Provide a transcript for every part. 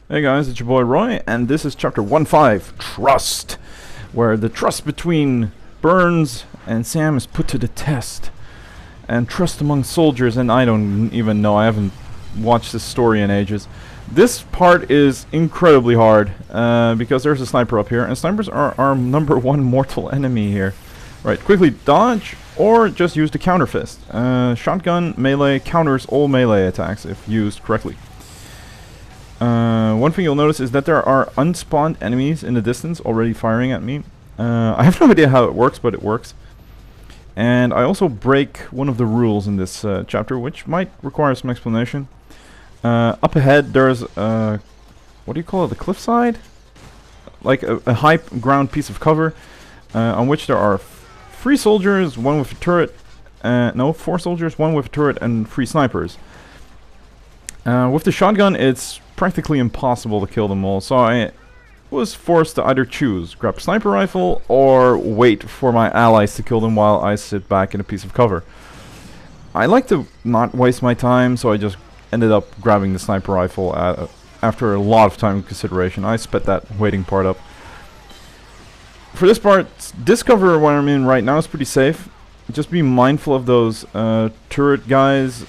Hey guys, it's your boy Roy, and this is chapter 1.5, Trust, where the trust between Burns and Sam is put to the test. And trust among soldiers, and I don't even know, I haven't watched this story in ages. This part is incredibly hard, because there's a sniper up here, and snipers are our number one mortal enemy here. Right, quickly dodge, or just use the counter fist. Shotgun melee counters all melee attacks if used correctly. One thing you'll notice is that there are unspawned enemies in the distance already firing at me. I have no idea how it works, but it works. And I also break one of the rules in this chapter, which might require some explanation. Up ahead there's what do you call it, the cliffside? Like a high ground piece of cover on which there are 3 soldiers, 1 with a turret, no, 4 soldiers, 1 with a turret and 3 snipers. With the shotgun it's practically impossible to kill them all, so I was forced to either choose, grab a sniper rifle or wait for my allies to kill them while I sit back in a piece of cover. I like to not waste my time, so I just ended up grabbing the sniper rifle after a lot of time consideration. I sped that waiting part up. For this part, this cover where I'm in right now is pretty safe. Just be mindful of those turret guys,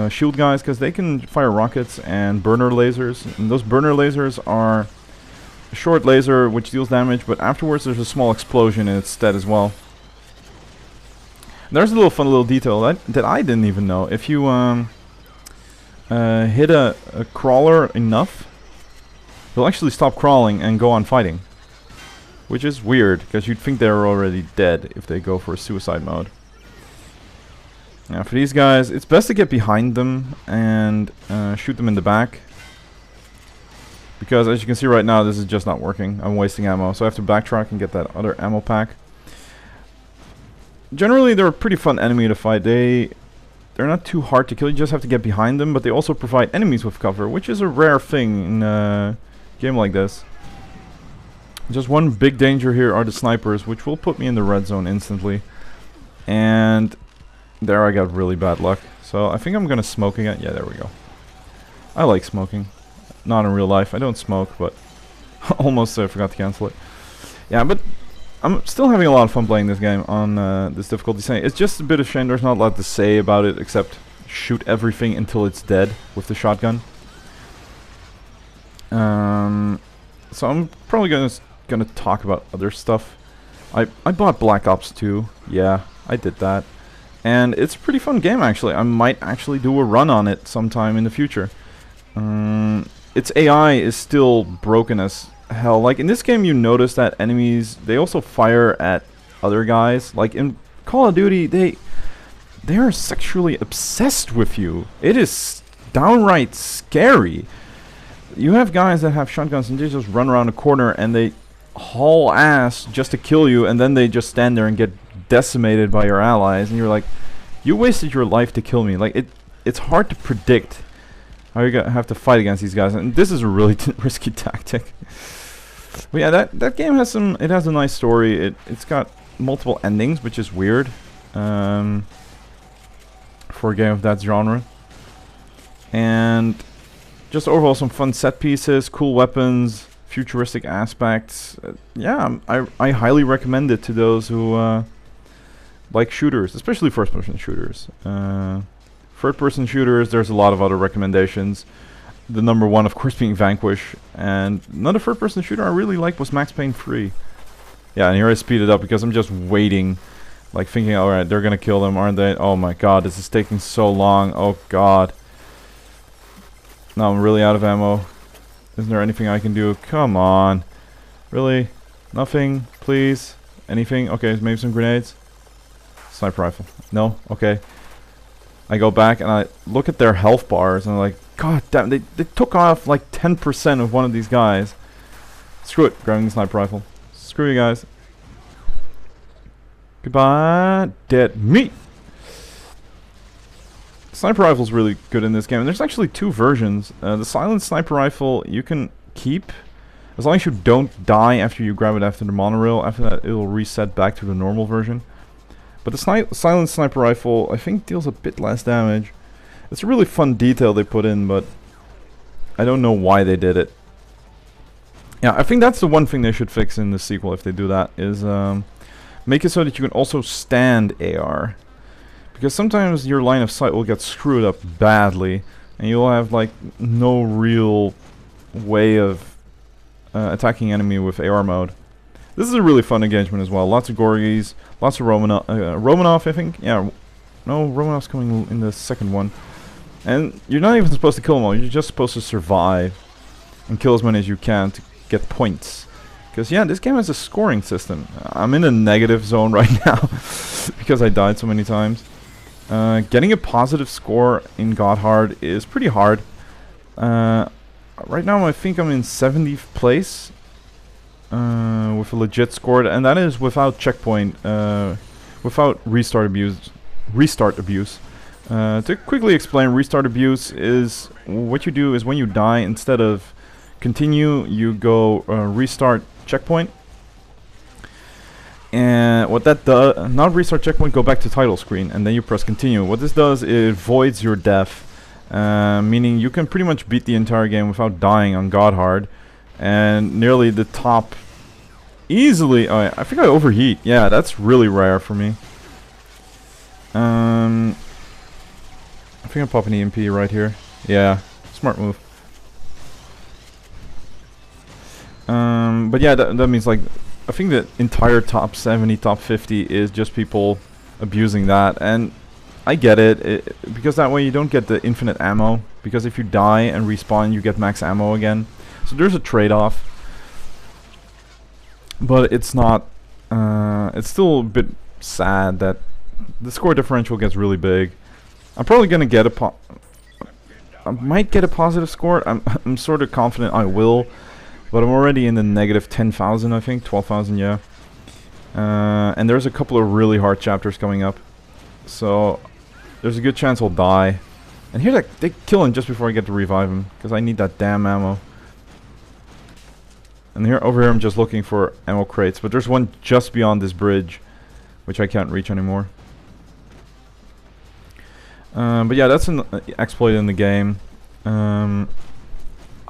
shield guys, because they can fire rockets and burner lasers, and those burner lasers are a short laser which deals damage, but afterwards there's a small explosion instead as well. There's a little fun little detail that I didn't even know. If you hit a crawler enough, they'll actually stop crawling and go on fighting, which is weird because you'd think they're already dead if they go for a suicide mode. Now for these guys, it's best to get behind them and shoot them in the back. Because as you can see right now, this is just not working. I'm wasting ammo, so I have to backtrack and get that other ammo pack. Generally, they're a pretty fun enemy to fight. They're not too hard to kill, you just have to get behind them, but they also provide enemies with cover, which is a rare thing in a game like this. Just one big danger here are the snipers, which will put me in the red zone instantly. And there I got really bad luck. So I think I'm gonna smoke again. Yeah, there we go. I like smoking. Not in real life. I don't smoke, but almost I forgot to cancel it. Yeah, but I'm still having a lot of fun playing this game on this difficulty setting. It's just a bit of shame there's not a lot to say about it except shoot everything until it's dead with the shotgun. So I'm probably gonna talk about other stuff. I bought Black Ops 2. Yeah, I did that. And it's a pretty fun game actually. I might actually do a run on it sometime in the future. Its AI is still broken as hell. Like in this game you notice that enemies, they also fire at other guys. Like in Call of Duty, they are sexually obsessed with you. It is downright scary. You have guys that have shotguns and they just run around a corner and they haul ass just to kill you, and then they just stand there and get decimated by your allies, and you're like, you wasted your life to kill me. Like it's hard to predict how you're gonna have to fight against these guys, and this is a really risky tactic. But yeah, that game has it has a nice story. It's got multiple endings, which is weird for a game of that genre. And just overall some fun set pieces, cool weapons, futuristic aspects. Yeah, I highly recommend it to those who like shooters, especially first-person shooters. Third-person shooters, there's a lot of other recommendations. The number one, of course, being Vanquish. And another third-person shooter I really liked was Max Payne 3. Yeah, and here I speed it up because I'm just waiting, like thinking, alright, they're gonna kill them, aren't they? Oh my god, this is taking so long. Oh god. Now I'm really out of ammo. Isn't there anything I can do? Come on. Really? Nothing? Please? Anything? Okay, maybe some grenades? Sniper rifle. No? Okay. I go back and I look at their health bars and I'm like, god damn, they took off like 10% of one of these guys. Screw it, grabbing the sniper rifle. Screw you guys. Goodbye, dead meat. Sniper rifle's really good in this game, and there's actually 2 versions. The silent sniper rifle you can keep as long as you don't die after you grab it after the monorail. After that it'll reset back to the normal version. But the silent sniper rifle, I think, deals a bit less damage. It's a really fun detail they put in, but I don't know why they did it. Yeah, I think that's the one thing they should fix in the sequel if they do that, is make it so that you can also stand AR. Because sometimes your line of sight will get screwed up badly, and you'll have like no real way of attacking enemy with AR mode. This is a really fun engagement as well. Lots of Gorgies, lots of Romanov, I think. Yeah, no, Romanov's coming in the second one. And you're not even supposed to kill them all, you're just supposed to survive and kill as many as you can to get points. Because yeah, this game has a scoring system. I'm in a negative zone right now because I died so many times. Getting a positive score in God Hard is pretty hard. Right now I think I'm in 70th place with a legit score, and that is without checkpoint, without restart abuse. To quickly explain, restart abuse is what you do is when you die, instead of continue, you go restart checkpoint. And what that does, not restart checkpoint, go back to title screen, and then you press continue. What this does, it voids your death, meaning you can pretty much beat the entire game without dying on God Hard, and nearly the top easily. Oh, yeah, I think I overheat. Yeah, that's really rare for me. I think I'm popping EMP right here. Yeah, smart move. But yeah, that means like, I think the entire top 70, top 50 is just people abusing that, and I get it, because that way you don't get the infinite ammo, because if you die and respawn you get max ammo again. So there's a trade-off, but it's not, it's still a bit sad that the score differential gets really big. I'm probably gonna get I might get a positive score. I'm sort of confident I will. But I'm already in the negative 10,000, I think, 12,000, yeah. And there's a couple of really hard chapters coming up, so there's a good chance I'll die. And here they kill him just before I get to revive him, because I need that damn ammo. And over here I'm just looking for ammo crates, but there's one just beyond this bridge, which I can't reach anymore. But yeah, that's an exploit in the game.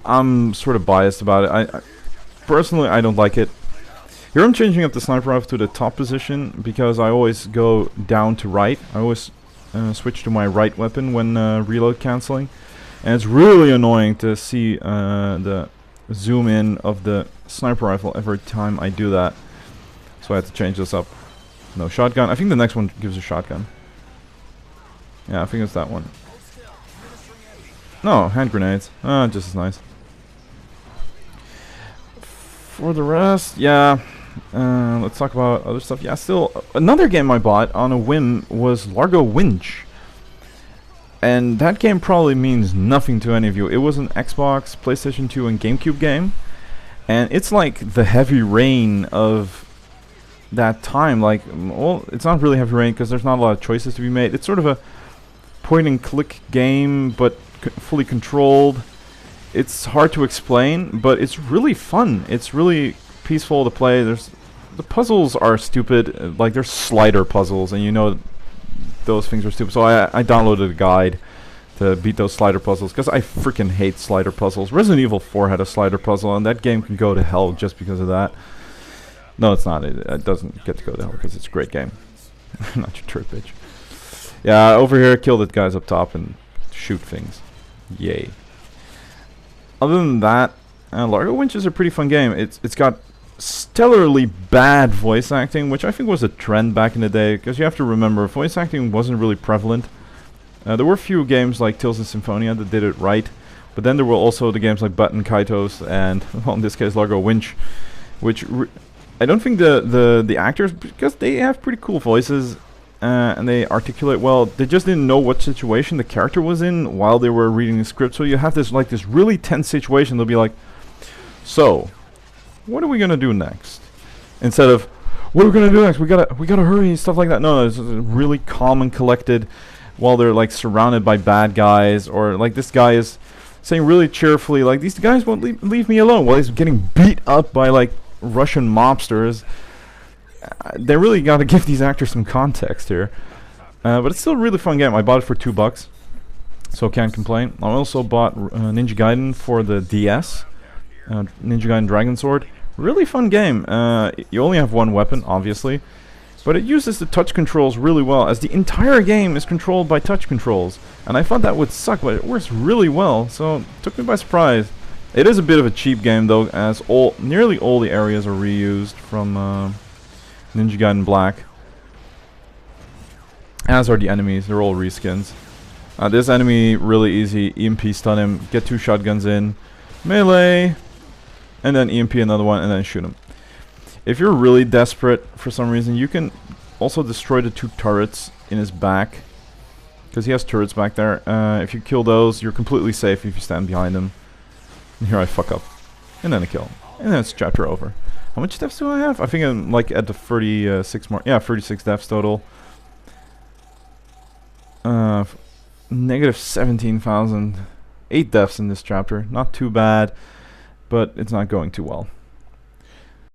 I'm sort of biased about it. I personally, I don't like it. Here I'm changing up the sniper rifle to the top position because I always go down to right. I always switch to my right weapon when reload cancelling. And it's really annoying to see the zoom in of the sniper rifle every time I do that. So I had to change this up. No shotgun. I think the next one gives a shotgun. Yeah, I think it's that one. No, hand grenades. Just as nice. For the rest, yeah, let's talk about other stuff. Yeah, still, another game I bought on a whim was Largo Winch. And that game probably means nothing to any of you. It was an Xbox, PlayStation 2, and GameCube game. And it's like the Heavy Rain of that time. Like, well, it's not really Heavy Rain because there's not a lot of choices to be made. It's sort of a point-and-click game, but fully controlled. It's hard to explain, but it's really fun. It's really peaceful to play. The puzzles are stupid. Like, they're slider puzzles, and you know those things are stupid. So I downloaded a guide to beat those slider puzzles, because I freaking hate slider puzzles. Resident Evil 4 had a slider puzzle, and that game can go to hell just because of that. No, it's not. It doesn't get to go to hell because it's a great game. Not your turd bitch. Yeah, over here, kill the guys up top and shoot things. Yay. Other than that, Largo Winch is a pretty fun game. It's got stellarly bad voice acting, which I think was a trend back in the day, because you have to remember, voice acting wasn't really prevalent. There were a few games like Tales of Symphonia that did it right, but then there were also the games like Button Kaitos and, well, in this case, Largo Winch, which I don't think the actors, because they have pretty cool voices, and they articulate well, they just didn't know what situation the character was in while they were reading the script. So you have this really tense situation. They'll be like, so what are we gonna do next? Instead of, what are we gonna do next? We gotta hurry, stuff like that. No, it's really calm and collected while they're like surrounded by bad guys, or like this guy is saying really cheerfully, like, these guys won't leave me alone, while he's getting beat up by like Russian mobsters. They really got to give these actors some context here. But it's still a really fun game. I bought it for $2, so can't complain. I also bought Ninja Gaiden for the DS. Ninja Gaiden Dragon Sword. Really fun game. You only have one weapon, obviously, but it uses the touch controls really well, as the entire game is controlled by touch controls. And I thought that would suck, but it works really well, so it took me by surprise. It is a bit of a cheap game though, as nearly all the areas are reused from Ninja Gaiden Black. As are the enemies, they're all reskins. This enemy, really easy. EMP stun him, get 2 shotguns in, melee, and then EMP another one, and then shoot him. If you're really desperate for some reason, you can also destroy the 2 turrets in his back, because he has turrets back there. If you kill those, you're completely safe if you stand behind him. And here I fuck up. And then a kill. And then it's chapter over. How much deaths do I have? I think I'm like at the 36 mark. Yeah, 36 deaths total. Negative 17,000. 8 deaths in this chapter. Not too bad, but it's not going too well.